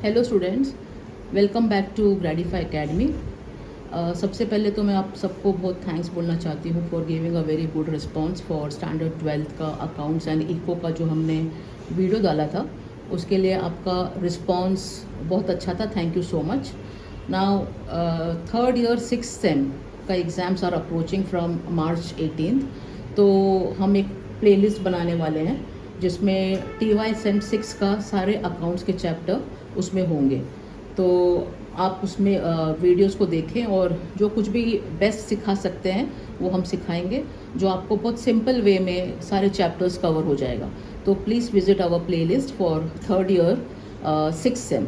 Hello students, welcome back to Gradify Academy. सबसे पहले तो मैं आप सबको बहुत थैंक्स बोलना चाहती हूँ for giving a very good response for standard 12th का अकाउंट्स एंड इको का जो हमने वीडियो डाला था, उसके लिए आपका रिस्पांस बहुत अच्छा था। Thank you so much. Now third year 6th sem का exams are approaching from March 18th, तो हम एक प्लेलिस्ट बनाने वाले हैं जिसमें TY सेम 6 का सारे अकाउंट्स के चैप्टर उसमें होंगे। तो आप उसमें वीडियोस को देखें और जो कुछ भी बेस्ट सिखा सकते हैं वो हम सिखाएंगे, जो आपको बहुत सिंपल वे में सारे चैप्टर्स कवर हो जाएगा। तो please visit our playlist for third year 6th sem.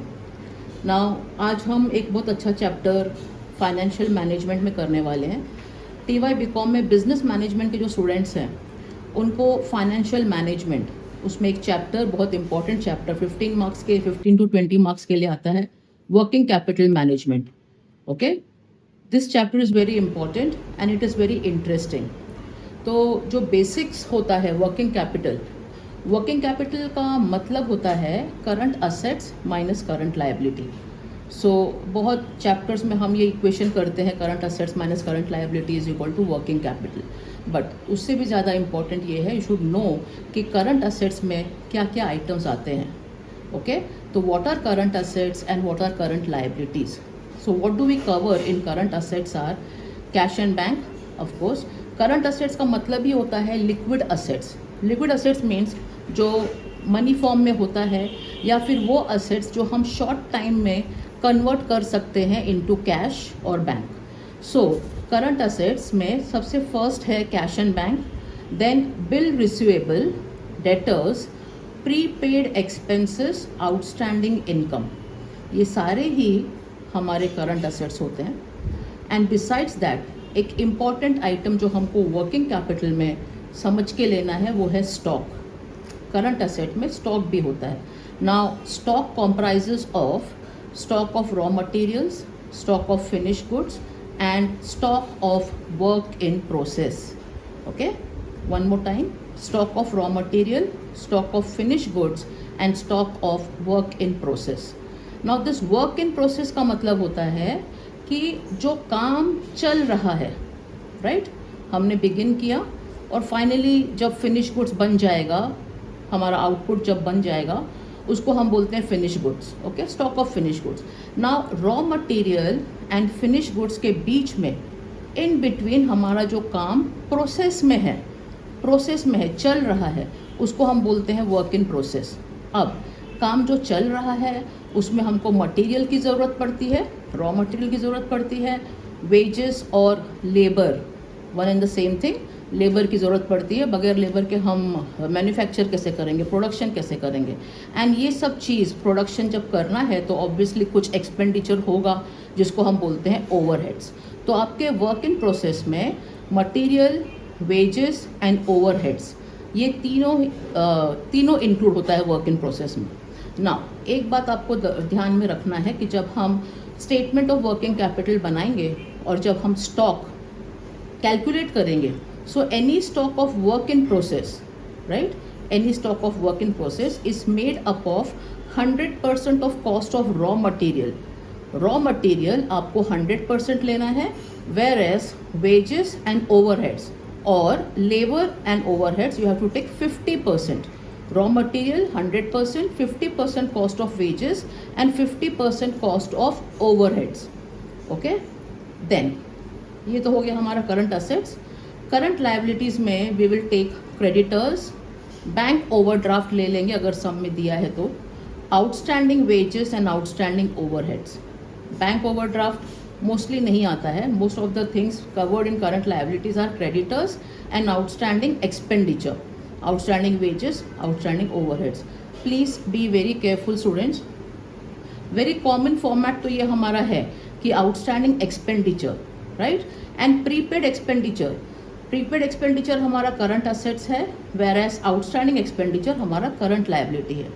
Now आज हम एक बहुत अच्छा चैप्टर फाइनेंशियल मैनेजमेंट में करने वाले हैं। TYBCom में बिजनेस मैनेजमेंट के जो स्टूडेंट्स हैं उनको फाइनेंशियल मैनेजमेंट, उसमें एक चैप्टर, बहुत इंपॉर्टेंट चैप्टर 15 मार्क्स के, 15 to 20 मार्क्स के लिए आता है, working capital management. Okay, this chapter is very important and it is very interesting. तो जो बेसिक्स होता है वर्किंग कैपिटल का मतलब होता है current assets minus current liability. So बहुत चैप्टर्स में हम ये इक्वेशन करते हैं, current assets minus current liability is equal to working capital. But उससे भी ज़्यादा इंपॉर्टेंट ये है, यू शुड नो कि करंट असेट्स में क्या क्या आइटम्स आते हैं। ओके, तो what are current assets and what are current liabilities. So what do we cover in current assets are cash and bank. Of course current assets का मतलब ही होता है liquid assets. Liquid assets means जो money form में होता है, या फिर वो असेट्स जो हम शॉर्ट टाइम में कन्वर्ट कर सकते हैं इनटू कैश और बैंक। सो करंट असेट्स में सबसे फर्स्ट है cash and bank, then bill receivable, debtors, prepaid expenses, outstanding income. ये सारे ही हमारे करंट असेट्स होते हैं। एंड बिसाइड्स दैट एक इम्पॉर्टेंट आइटम जो हमको वर्किंग कैपिटल में समझ के लेना है वो है स्टॉक। करंट असेट में स्टॉक भी होता है। Now stock comprises of stock of raw materials, stock of finished goods and stock of work in process. Okay, one more time, stock of raw material, stock of finished goods and stock of work in process. Now this work in process का मतलब होता है कि जो काम चल रहा है, राइट, हमने बिगिन किया और फाइनली जब फिनिश गुड्स बन जाएगा, हमारा आउटपुट जब बन जाएगा, उसको हम बोलते हैं finish goods. Okay, stock of finish goods. Now raw material and finish goods के बीच में, इन बिटवीन हमारा जो काम प्रोसेस में है, चल रहा है, उसको हम बोलते हैं वर्क इन प्रोसेस। अब काम जो चल रहा है उसमें हमको मटेरियल की ज़रूरत पड़ती है, रॉ मटेरियल की ज़रूरत पड़ती है, वेजेस और labour, one and the same thing, labour की ज़रूरत पड़ती है। बगैर लेबर के हम मैन्युफैक्चर कैसे करेंगे, प्रोडक्शन कैसे करेंगे। एंड ये सब चीज़ प्रोडक्शन जब करना है तो ऑब्वियसली कुछ एक्सपेंडिचर होगा जिसको हम बोलते हैं ओवरहेड्स। तो आपके वर्क इन प्रोसेस में मटेरियल, वेजेस एंड ओवरहेड्स, ये तीनों इंक्लूड होता है वर्क इन प्रोसेस में। ना एक बात आपको ध्यान में रखना है कि जब हम स्टेटमेंट ऑफ वर्किंग कैपिटल बनाएंगे और जब हम स्टॉक कैलकुलेट करेंगे, so any stock of work in process, right, any stock of work in process is made up of 100% of cost of raw material आपको 100% लेना है, whereas wages and overheads और labor and overheads you have to take 50%. raw material 100%, 50% cost of wages and 50% cost of overheads. okay, then ये तो हो गया हमारा current assets. Current liabilities में we will take creditors, bank overdraft ले लेंगे अगर सम में दिया है तो, outstanding wages and outstanding overheads. Bank overdraft mostly नहीं आता है। Most of the things covered in current liabilities are creditors and outstanding expenditure, outstanding wages, outstanding overheads. Please be very careful students. Very common format तो ये हमारा है कि outstanding expenditure, right, and prepaid expenditure. Prepaid expenditure हमारा current assets है, whereas outstanding expenditure हमारा current liability है।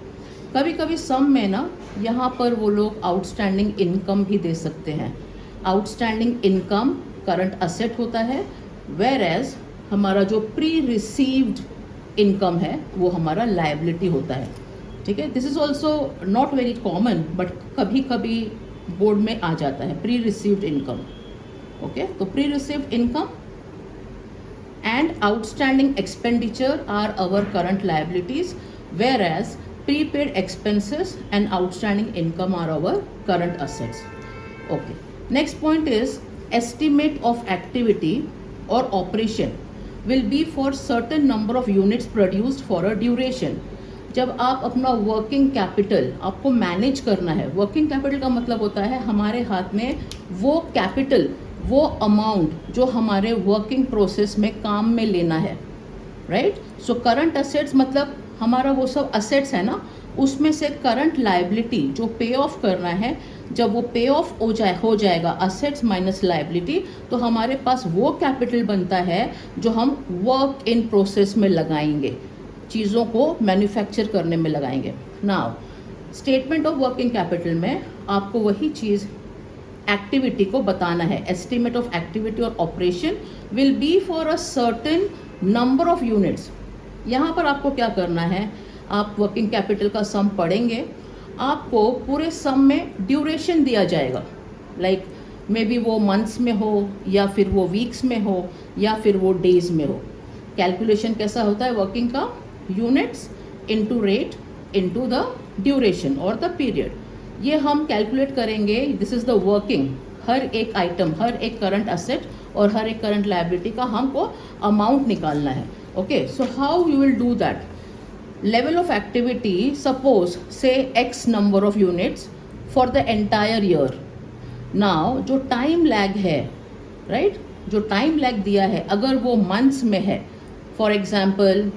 कभी कभी सम में ना यहाँ पर वो लोग आउटस्टैंडिंग इनकम भी दे सकते हैं। आउटस्टैंडिंग इनकम करंट असेट होता है, वेरएस हमारा जो प्री रिसीव्ड इनकम है वो हमारा लायबिलिटी होता है। ठीक है, this is also not very common but कभी कभी बोर्ड में आ जाता है, प्री रिसीव्ड इनकम। ओके, तो pre received income and outstanding expenditure are our current liabilities, whereas prepaid expenses and outstanding income are our current assets. Okay, next point is estimate of activity or operation will be for certain number of units produced for a duration. जब आप अपना working capital आपको manage करना है, working capital का मतलब होता है हमारे हाथ में वो कैपिटल, वो अमाउंट जो हमारे वर्किंग प्रोसेस में काम में लेना है, राइट। सो करंट असेट्स मतलब हमारा वो सब असेट्स है ना, उसमें से करंट लायबिलिटी जो पे ऑफ करना है, जब वो पे ऑफ हो जाएगा असेट्स माइनस लायबिलिटी, तो हमारे पास वो कैपिटल बनता है जो हम वर्क इन प्रोसेस में लगाएंगे, चीज़ों को मैन्युफैक्चर करने में लगाएंगे। Now statement of working capital में आपको वही चीज़ एक्टिविटी को बताना है। एस्टिमेट ऑफ एक्टिविटी और operation will be for a certain number of units. यहाँ पर आपको क्या करना है, आप वर्किंग कैपिटल का सम पढ़ेंगे, आपको पूरे सम में ड्यूरेशन दिया जाएगा, लाइक मे बी वो मंथ्स में हो या फिर वो वीक्स में हो या फिर वो डेज में हो। कैलकुलेशन कैसा होता है वर्किंग का, units into rate into the duration और द पीरियड, ये हम कैलकुलेट करेंगे। दिस इज द वर्किंग, हर एक आइटम, हर एक करंट असेट और हर एक करंट लायबिलिटी का हमको अमाउंट निकालना है। Okay, so how you will do that, level of activity, suppose say X number of units for the entire year. Now जो time lag है, राइट, जो टाइम लैग दिया है अगर वो मंथ्स में है, for example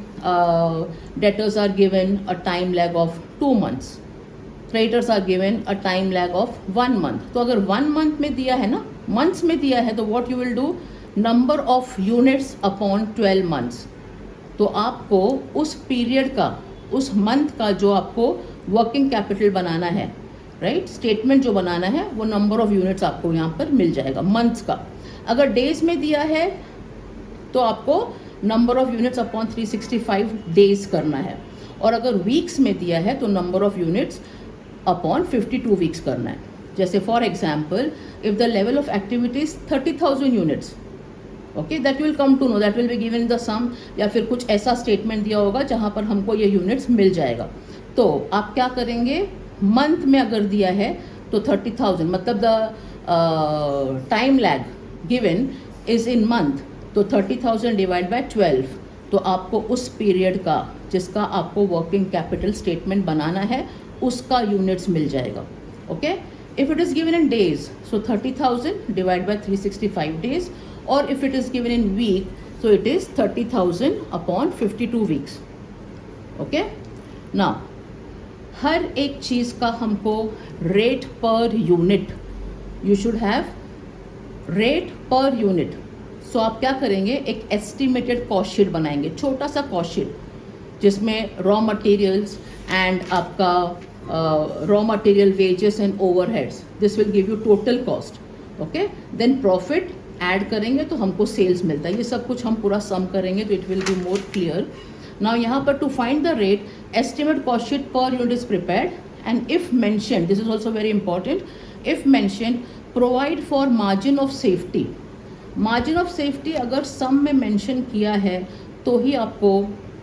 debtors are given a time lag of 2 months, creditors are given a time lag of 1 month। तो अगर 1 month में दिया है ना, मंथ्स में दिया है, तो what you will do, number of units upon 12 months। तो आपको उस पीरियड का, उस मंथ का जो आपको वर्किंग कैपिटल बनाना है, राइट, स्टेटमेंट जो बनाना है, वो नंबर ऑफ यूनिट्स आपको यहाँ पर मिल जाएगा मंथ्स का। अगर डेज में दिया है तो आपको number of units upon 365 days करना है, और अगर वीक्स में दिया है तो number of units upon 52 weeks करना है। जैसे for example, if the level of activities 30,000 units, okay, that will come to know, that will be given in the sum, या फिर कुछ ऐसा स्टेटमेंट दिया होगा जहाँ पर हमको ये यूनिट्स मिल जाएगा। तो आप क्या करेंगे, मंथ में अगर दिया है तो 30,000, मतलब the time lag given is in month, तो 30,000 डिवाइड बाय 12, तो आपको उस पीरियड का जिसका आपको वर्किंग कैपिटल स्टेटमेंट बनाना है उसका यूनिट्स मिल जाएगा। Okay, if it is given in days, so 30,000 divide by 365 days, और if it is given in week, so it is 30,000 upon 52 weeks. Okay, now हर एक चीज़ का हमको rate per unit, you should have rate per unit. So आप क्या करेंगे, एक एस्टिमेटेड कॉस्ट शीट बनाएंगे, छोटा सा कॉस्ट शीट, जिसमें रॉ मटेरियल्स एंड आपका raw material wages and overheads, this will give you total cost. Okay, then profit add करेंगे तो हमको सेल्स मिलता है। ये सब कुछ हम पूरा सम करेंगे तो it will be more clear. Now यहाँ पर to find the rate, estimate cost sheet per unit is prepared, and if mention, this is also very important, if mention provide for margin of safety. Margin of safety अगर sum में mention किया है तो ही आपको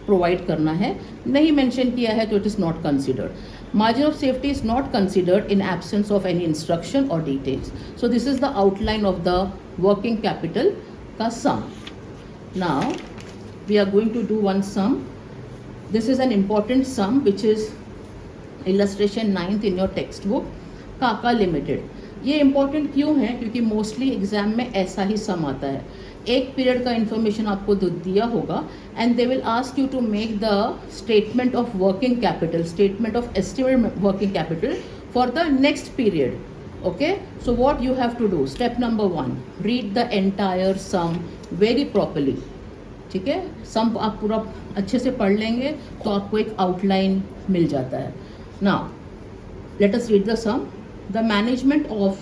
provide करना है, नहीं mention किया है तो it is not considered. Margin of safety is not considered in absence of any instruction or details. So this is the outline of the working capital ka sum. Now we are going to do one sum. This is an important sum which is illustration 9th in your textbook, काका limited. ये important क्यों है, क्योंकि mostly exam में ऐसा ही सम आता है, एक पीरियड का इन्फॉर्मेशन आपको दिया होगा and they will ask you to make the statement of working capital, statement of estimate working capital for the next period. Okay, so what you have to do, step number 1, read the entire sum very properly. ठीक है, सम आप पूरा अच्छे से पढ़ लेंगे तो आपको एक आउटलाइन मिल जाता है। Now let us read the sum. The management of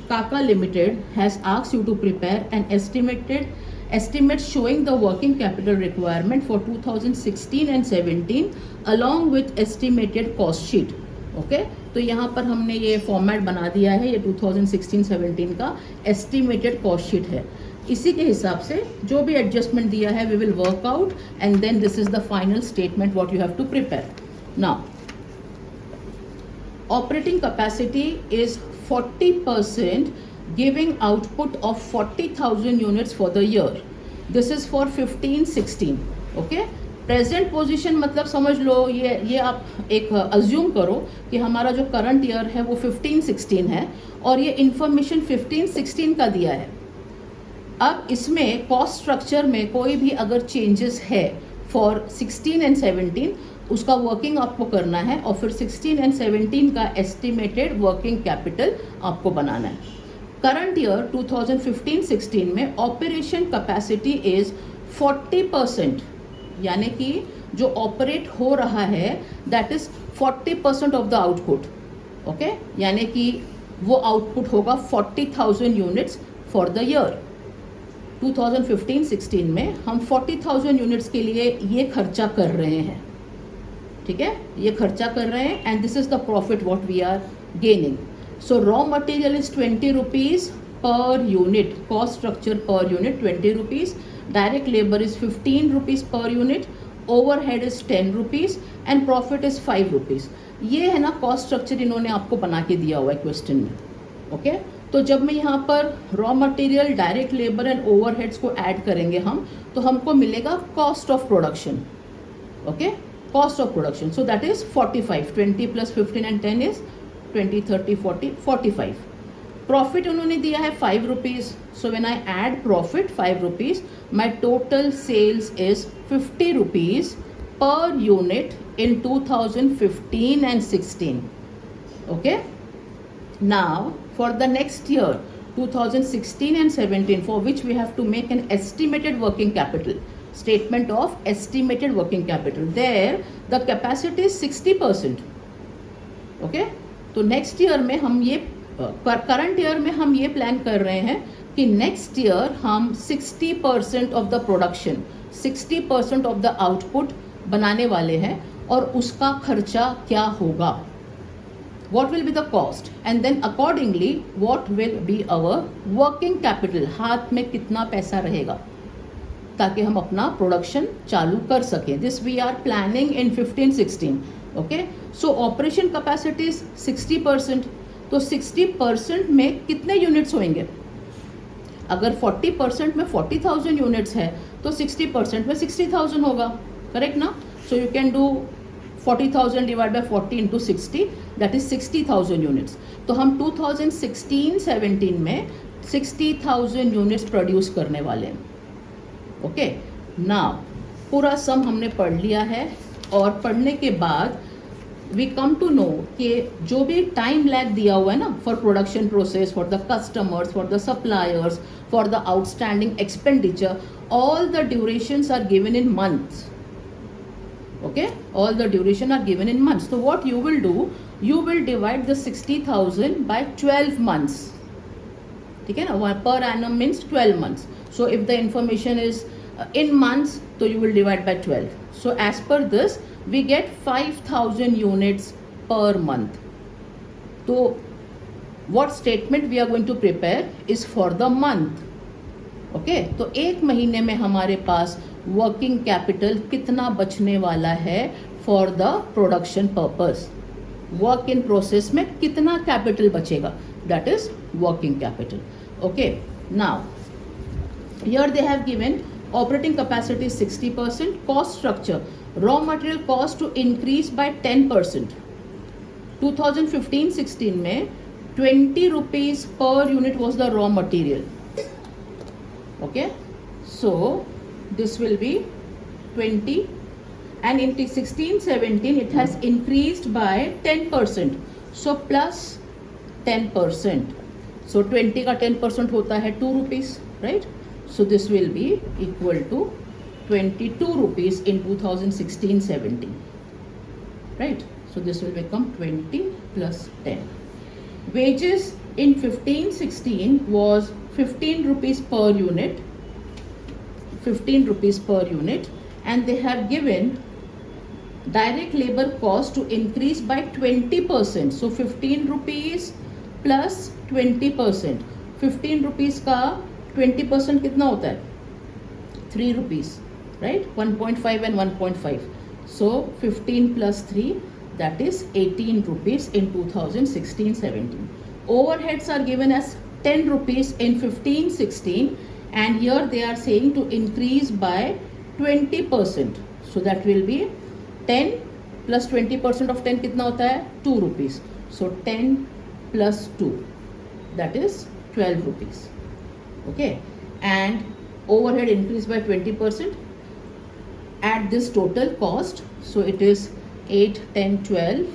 Kaka Limited has asked you to prepare an estimated estimates showing the working capital requirement for 2016 and 17 along with estimated cost sheet. Okay तो यहाँ पर हमने ये format बना दिया है, ये 2016-17 का एस्टिमेटेड कॉस्ट शीट है. इसी के हिसाब से जो भी एडजस्टमेंट दिया है we will work out and then this is the final statement what you have to prepare. Now operating capacity is 40% giving output of 40,000 units for the year. This is for 15-16. Okay. Present position मतलब समझ लो ये आप एक assume करो कि हमारा जो current year है वो 15-16 है और ये इंफॉर्मेशन 15-16 का दिया है. अब इसमें कॉस्ट स्ट्रक्चर में कोई भी अगर चेंजेस है फॉर 16 एंड 17 उसका वर्किंग आपको करना है और फिर 16 एंड 17 का एस्टिमेटेड वर्किंग कैपिटल आपको बनाना है. करंट ईयर 2015-16 में ऑपरेशन कैपेसिटी इज 40%, यानी कि जो ऑपरेट हो रहा है that is 40% of the output. Okay, यानी कि वो आउटपुट होगा 40,000 यूनिट्स फॉर द ईयर. 2015-16 में हम 40,000 यूनिट्स के लिए ये खर्चा कर रहे हैं. ठीक है, ये खर्चा कर रहे हैं and this is the profit what we are gaining. So raw material is 20 rupees per unit, cost structure per unit 20 rupees, direct labor is 15 rupees per unit, overhead is 10 rupees and profit is 5 rupees. ये है ना cost structure इन्होंने आपको बना के दिया हुआ है क्वेश्चन में. ओके तो जब मैं यहाँ पर raw material, direct labour and overheads को ऐड करेंगे हम तो हमको मिलेगा cost of production. Okay, cost of production, so that is 45. 20 plus 15 and 10 is 20, 30, 40, 45. Profit उन्होंने दिया है 5 rupees. So when I add profit 5 rupees my total sales is 50 rupees per unit in 2015 and 16. Okay, now for the next year 2016 and 17 for which we have to make an estimated working capital statement of estimated working capital. There the capacity is 60%. Okay, तो next year में हम ये current year में हम ये plan कर रहे हैं कि नेक्स्ट ईयर हम 60% of the production, 60% of the output बनाने वाले हैं और उसका खर्चा क्या होगा, what will be the cost and then accordingly what will be our working capital, हाथ में कितना पैसा रहेगा ताकि हम अपना प्रोडक्शन चालू कर सकें. This we are planning in 15-16. Okay, so operation capacity is 60%. तो 60% में कितने यूनिट्स होंगे? अगर 40% में 40,000 यूनिट्स है तो 60% में 60,000 होगा. करेक्ट ना? So you can do 40,000 divide by 40 into 60, that is 60,000 units. तो हम 2016-17 में 60,000 यूनिट्स प्रोड्यूस करने वाले हैं. ओके, नाउ पूरा सम हमने पढ़ लिया है और पढ़ने के बाद वी कम टू नो कि जो भी टाइम लैग दिया हुआ है ना for production process, for the customers, for the suppliers, for the outstanding expenditure, all the durations are given in months. Okay, all the duration are given in months. तो what you will do, you will divide the 60,000 by 12 months. ठीक है ना, per annum means 12 months. So if the information is in months so you will divide by 12. So as per this we get 5,000 units per month. So what statement we are going to prepare is for the month. Okay, तो एक महीने में हमारे पास working capital कितना बचने वाला है for the production purpose. Work in process में कितना कैपिटल बचेगा, that is working capital. Okay, now here they have given operating capacity is 60%, cost structure, raw material cost to increase by 10%. 2015-16 में 20 rupees per unit was the raw material. Okay, so this will be 20 and in 16-17 it has increased by 10%. So plus 10%. So 20 का 10% होता है 2 rupees, right? So this will be equal to 22 rupees in 2016-17, right? So this will become 20 plus 10. Wages in 15-16 was 15 rupees per unit 15 rupees per unit, and they have given direct labor cost to increase by 20%. So 15 rupees plus 20%. 15 rupees का 20% कितना होता है? 3 rupees, right? 1.5 and 1.5. So 15 plus 3, that is 18 rupees in 2016-17. Overheads are given as 10 rupees in 15-16, and here they are saying to increase by 20%. So that will be 10 plus 20% of 10 कितना होता है? 2 rupees. So 10 plus 2, that is 12 rupees. Okay, and overhead increase by 20%. Add this total cost, so it is 8, 10, 12,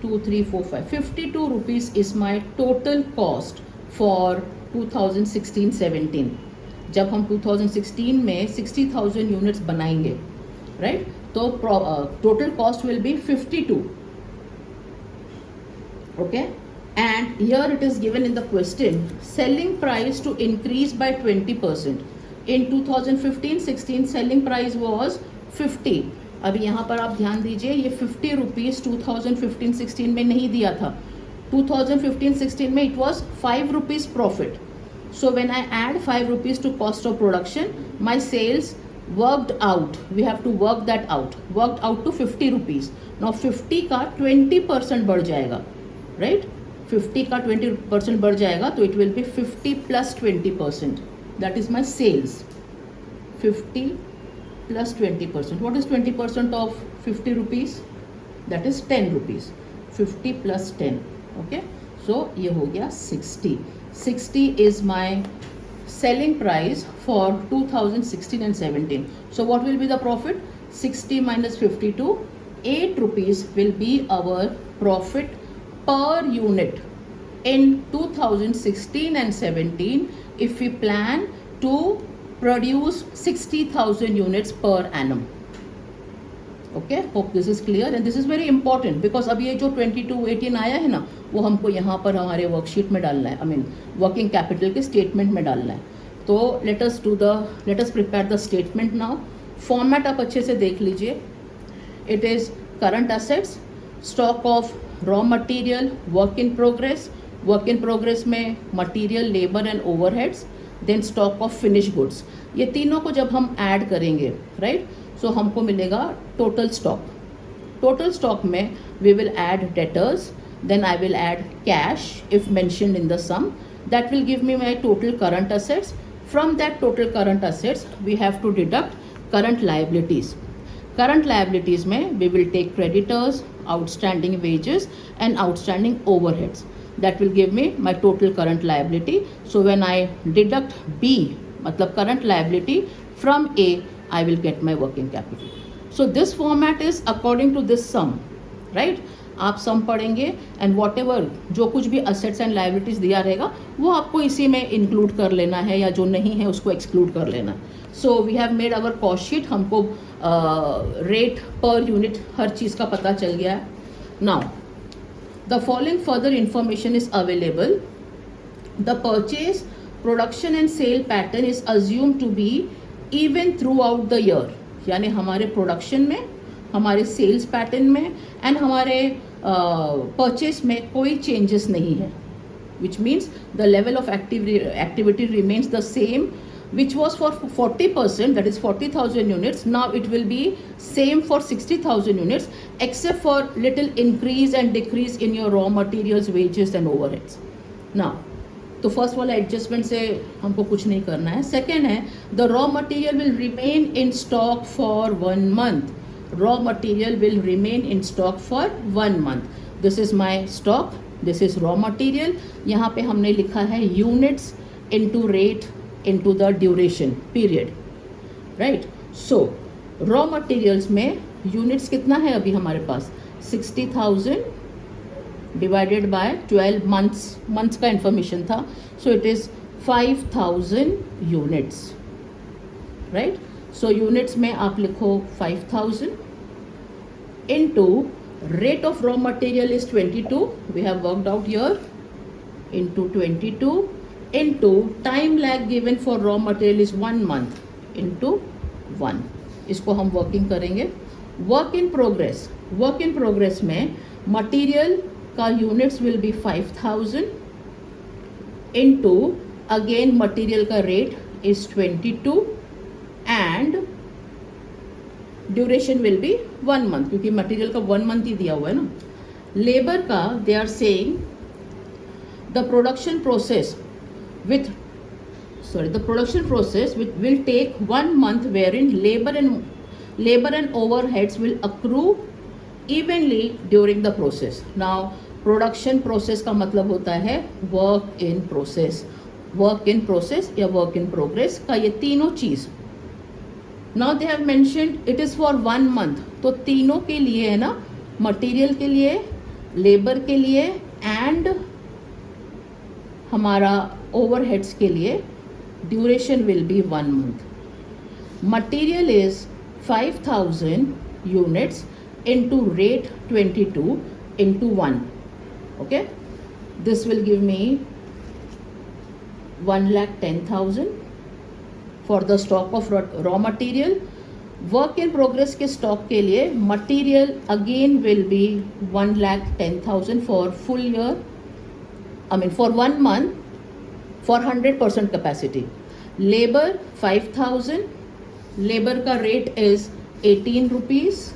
2, 3, 4, 5. 52 rupees is my total cost for 2016-17. जब हम 2016 में 60,000 units बनाएंगे, right, तो total cost will be 52. Okay, and here it is given in the question, selling price to increase by 20%. In 2015-16 selling price was 50. अभी यहाँ पर आप ध्यान दीजिए, ये 50 रुपीज़ 2015-16 में नहीं दिया था. 2015-16 में it was 5 rupees profit. So when I add 5 rupees to cost of production, my sales worked out. We have to work that out. Worked out to 50 rupees. Now 50 का 20% बढ़ जाएगा, right? 50 का 20% बढ़ जाएगा, तो it will be 50 plus 20%. That is my sales. 50 plus 20%. What is 20% of 50 rupees? That is 10 rupees. 50 plus 10. Okay. So ये हो गया 60. 60 is my selling price for 2016 and 17. So what will be the profit? 60 minus 52. 8 rupees will be our profit per unit in 2016 and 17 if we plan to produce 60,000 units per annum. Okay, hope this is clear, and this is very important because अब ये जो 2218 आया है ना, वो हमको यहाँ पर हमारे वर्कशीट में डालना है, I mean वर्किंग कैपिटल के स्टेटमेंट में डालना है. तो let us prepare the statement now. Format आप अच्छे से देख लीजिए. It is current assets, stock of raw material, work in progress. Work in progress में material, labour and overheads, then stock of finish goods. ये तीनों को जब हम ऐड करेंगे, राइट, सो हमको मिलेगा टोटल स्टॉक. टोटल स्टॉक में we will add debtors, then I will add cash if mentioned in the sum. That will give me my total current assets. From that total current assets we have to deduct current liabilities. Current liabilities में we will take creditors, outstanding wages and outstanding overheads. That will give me my total current liability. So when I deduct B, मतलब current liability, from A, I will get my working capital. So this format is according to this sum, right? आप सम पढ़ेंगे and what ever जो कुछ भी assets and liabilities दिया रहेगा वो आपको इसी में इंक्लूड कर लेना है, या जो नहीं है उसको एक्सक्लूड कर लेना है. So we have made our cost sheet. हमको रेट पर यूनिट हर चीज़ का पता चल गया है. Now the following further information is available. The purchase, production and sale pattern is assumed to be even throughout the year. यानी हमारे प्रोडक्शन में, हमारे सेल्स पैटर्न में एंड हमारे परचेस में कोई चेंजेस नहीं है, which means the level of activity remains the same, which was for 40%, that is 40,000 units. Now it will be same for 60,000 units, except for little increase and decrease in your raw materials, wages and overheads. Now, तो first वाला adjustment से हमको कुछ नहीं करना है. Second है, the raw material will remain in stock for 1 month. Raw material will remain in stock for 1 month. This is my stock, this is raw material. यहाँ पे हमने लिखा है units into rate into the duration period, right? So raw materials में units कितना है अभी हमारे पास? 60,000 divided by 12 months का information था, so it is 5,000 units, right? So units में आप लिखो 5,000 into rate of raw material is 22, we have worked out here, into 22 into time lag given for raw material is 1 month. Into 1. इसको हम working करेंगे. Work in progress में material का units will be 5000 into again material का rate is 22 and duration will be 1 month, क्योंकि material का 1 month ही दिया हुआ है ना. लेबर का they are saying the production process will take 1 month wherein labor and overheads will accrue evenly during the process. Now production process का मतलब होता है वर्क इन प्रोसेस या वर्क इन प्रोग्रेस का ये तीनों चीज. Now they have mentioned it is for 1 month. तो तीनों के लिए है ना, मटेरियल के लिए, लेबर के लिए एंड हमारा ओवरहेड्स के लिए duration will be 1 month. Material is 5000 units into rate 22 into 1. Okay, this will give me 1,10,000 for the stock of raw material. Work in progress के stock के लिए material again will be 1,10,000 for full year, for 1 month for 100% capacity. Labor 5,000, labor का rate is 18 rupees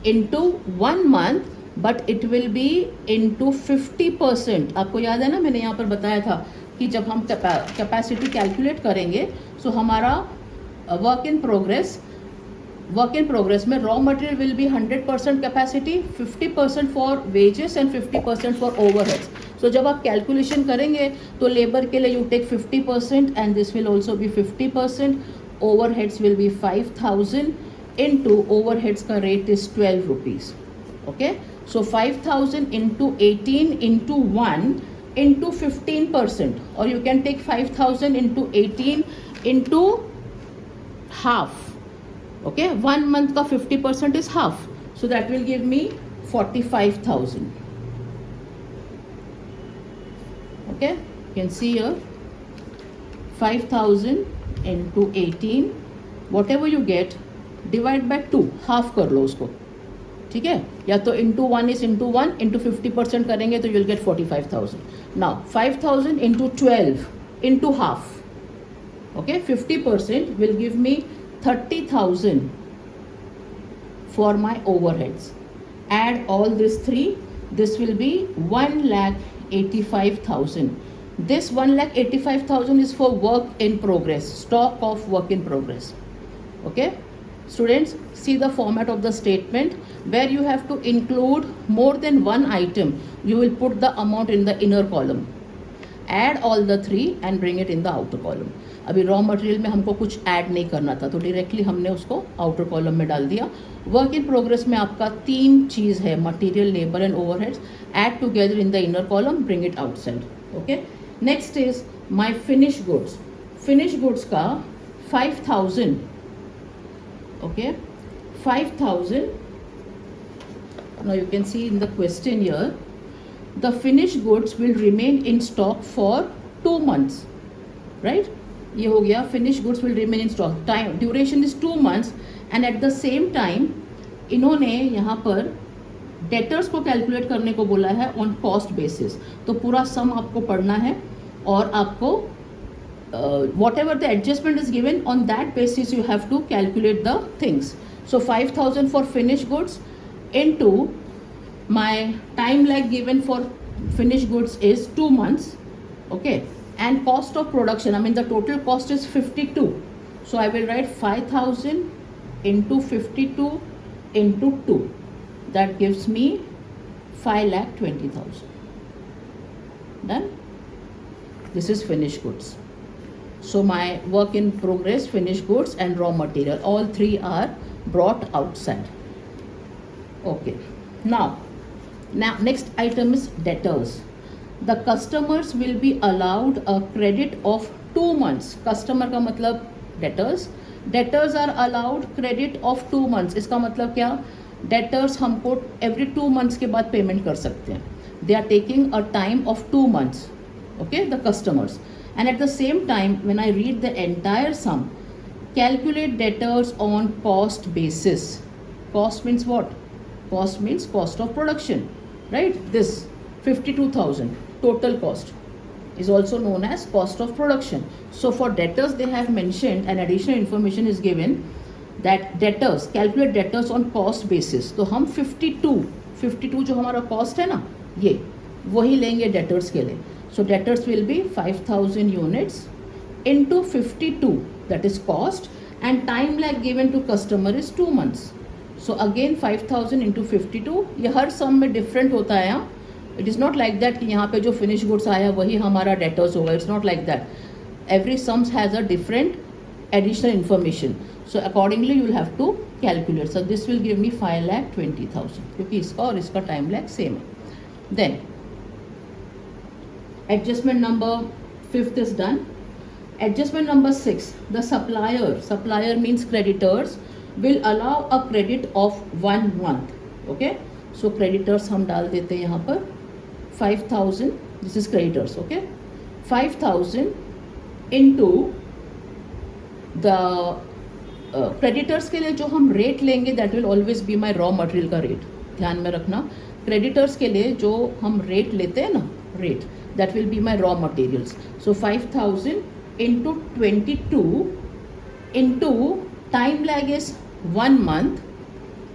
into 1 month, but it will be into 50%. आपको याद है ना, मैंने यहाँ पर बताया था कि जब हम कैपेसिटी कैलकुलेट करेंगे सो हमारा वर्क इन प्रोग्रेस में raw material will be 100% capacity, 50% for wages and 50% for overheads. So जब आप कैलकुलेशन करेंगे तो लेबर के लिए you take 50% and this will also be 50%. Overheads will be 5,000 into overheads का rate is 12 rupees. Okay, so 5,000 into 18 into 1 into 15%, और you can take 5,000 into 18 into half. Okay, 1 month का 50% is half, so that will give me 45,000. Okay, you can see here 5,000 into 18, whatever you get divide by 2, half कर लो उसको. ठीक है, या तो into 1 is into 1 into 50% करेंगे तो you'll get 45,000. Now 5,000 into 12 into half. Okay, 50% will give me 30,000 for my overheads. Add all these three, this will be 1,85,000. This 1,85,000 is for work in progress, stock of work in progress. Okay, students, see the format of the statement where you have to include more than one item. You will put the amount in the inner column, add all the three and bring it in the outer column. अभी raw material में हमको कुछ add नहीं करना था तो directly हमने उसको आउटर कॉलम में डाल दिया. वर्क इन प्रोग्रेस में आपका 3 चीज़ है, material, labour and overheads. Add together in the inner column, bring it outside. Okay, next is my finish goods. Finish goods का 5,000. Okay, 5,000. Now you can see in the question here the finish goods will remain in stock for 2 months, right. ये हो गया finish goods will remain in stock. Time duration is 2 months and at the same time इन्होंने यहाँ पर debtors को calculate करने को बोला है ऑन कॉस्ट बेसिस. तो पूरा सम आपको पढ़ना है और आपको whatever the adjustment is given on that basis you have to calculate the things. So 5,000 for finish goods into my time lag given for finish goods is 2 months. Okay, and cost of production, the total cost is 52, so I will write 5,000 into 52 into 2, that gives me 5,20,000. Done. This is finished goods. So my work in progress, finished goods and raw material, all three are brought outside. Okay, now next item is debtors. The customers will be allowed a credit of 2 months. Customer का मतलब debtors. Debtors are allowed credit of 2 months. इसका मतलब क्या? Debtors हमको every 2 months के बाद payment कर सकते हैं. They are taking a time of 2 months. Okay, the customers. And at the same time, when I read the entire sum, calculate debtors on cost basis. Cost means what? Cost means cost of production, right? This 52,000 total cost is also known as cost of production. So for debtors, they have mentioned, and additional information is given that debtors, calculate debtors on cost basis. तो हम 52 जो हमारा cost है ना, ये वही लेंगे debtors के लिए. So debtors will be 5,000 units into 52, that is cost, and time lag given to customer is 2 months. So again 5,000 into 52, ये हर sum में different होता है यहाँ. It is not like that कि यहाँ पे जो finished goods आया वही हमारा debtors होगा. It's not like that. Every sums has a different additional information. So accordingly you will have to calculate. So this will give me 5,20,000 क्योंकि इसका और इसका time lag same है. Then adjustment number 5th is done. Adjustment number 6, the supplier means creditors, will allow a credit of 1 month. Okay, so creditors हम डाल देते हैं यहाँ पर 5,000, this is creditors. Okay, 5,000 into the creditors के लिए जो हम rate लेंगे that will always be my raw material का rate. ध्यान में रखना, creditors के लिए जो हम rate लेते हैं ना, rate that will be my raw materials. So 5,000 into 22 into time lag is 1 month,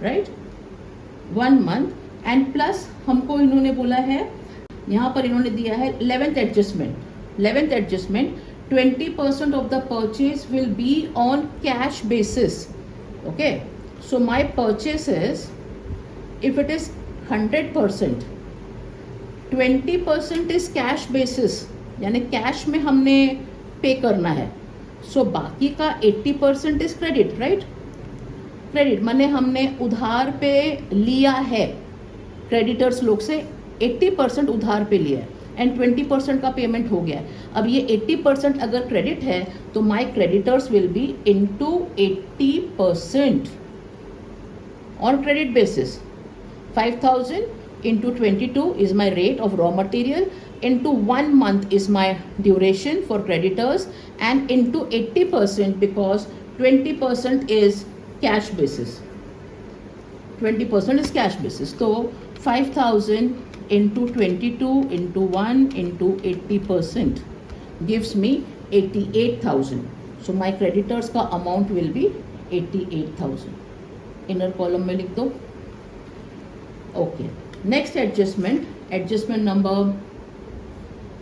right? 1 month, and plus हमको इन्होंने बोला है, यहाँ पर इन्होंने दिया है 11th adjustment 20% of the purchase will be on cash basis. Okay, so my purchase is, if it is 100%, 20% is cash basis, यानी कैश में हमने पे करना है. सो बाकी का 80% इज क्रेडिट, राइट? क्रेडिट माने हमने उधार पे लिया है, क्रेडिटर्स लोग से 80% उधार पे लिया है एंड 20% का पेमेंट हो गया है. अब ये 80% अगर क्रेडिट है तो my creditors will be into 80% on credit basis. 5,000 into 22 is my rate of raw material, into 1 month is my duration for creditors, and into 80% because 20% is cash basis. 20% is cash basis. So 5,000 into 22 into 1 into 80% gives me 88,000. So my creditors का amount will be 88,000. Inner column में लिख दो. Okay. Next adjustment number,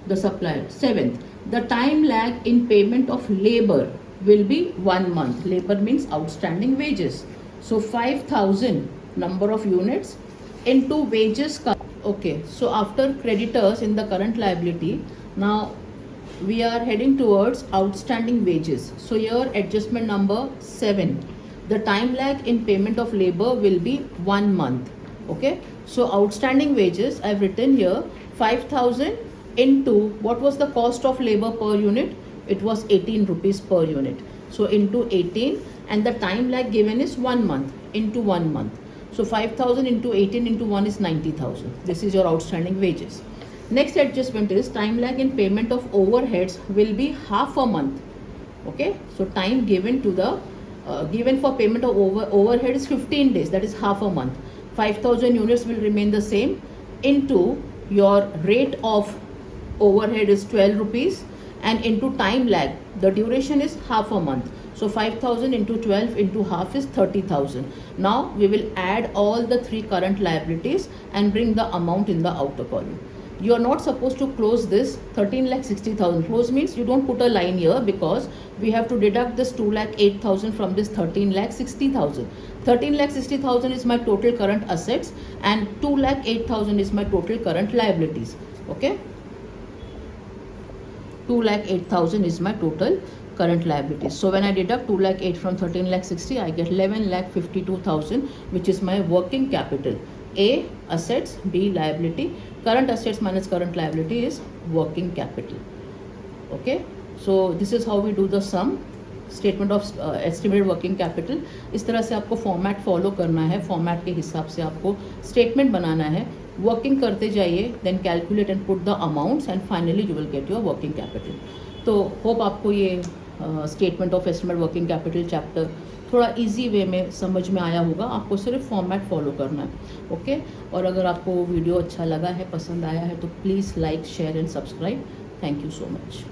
the supplier 7th, the time lag in payment of labor will be 1 month. Labor means outstanding wages. So 5,000 number of units into wages. Okay, so after creditors in the current liability, now we are heading towards outstanding wages. So here adjustment number 7, the time lag in payment of labor will be 1 month. Okay, so outstanding wages I've written here 5,000 into what was the cost of labor per unit? It was 18 rupees per unit. So into 18, and the time lag given is 1 month into 1 month. So 5,000 into 18 into 1 is 90,000. This is your outstanding wages. Next adjustment is time lag in payment of overheads will be half a month. Okay, so time given to the given for payment of overhead is 15 days, that is half a month. 5,000 units will remain the same into your rate of overhead is 12 rupees, and into time lag the duration is half a month. So 5,000 into 12 into half is 30,000. Now we will add all the 3 current liabilities and bring the amount in the outer column. You are not supposed to close this 13,60,000. Close means you don't put a line here because we have to deduct this 2,08,000 from this 13,60,000. 13,60,000 is my total current assets and 2,08,000 is my total current liabilities. Okay, 2,08,000 is my total current liabilities. So when I deduct 2,08,000 from 13,60,000, I get 11,52,000, which is my working capital. A, assets, B, liability. Current assets minus current liability is working capital. Okay, so this is how we do the sum. Statement of estimated working capital. इस तरह से आपको format follow करना है, format के हिसाब से आपको स्टेटमेंट बनाना है, वर्किंग करते जाइए, then calculate and put the amounts and finally you will get your working capital. तो होप आपको ये statement of estimate working capital chapter थोड़ा इजी वे में समझ में आया होगा। आपको सिर्फ फॉर्मेट फॉलो करना है, ओके। और अगर आपको वीडियो अच्छा लगा है, पसंद आया है, तो please like, share and subscribe. Thank you so much.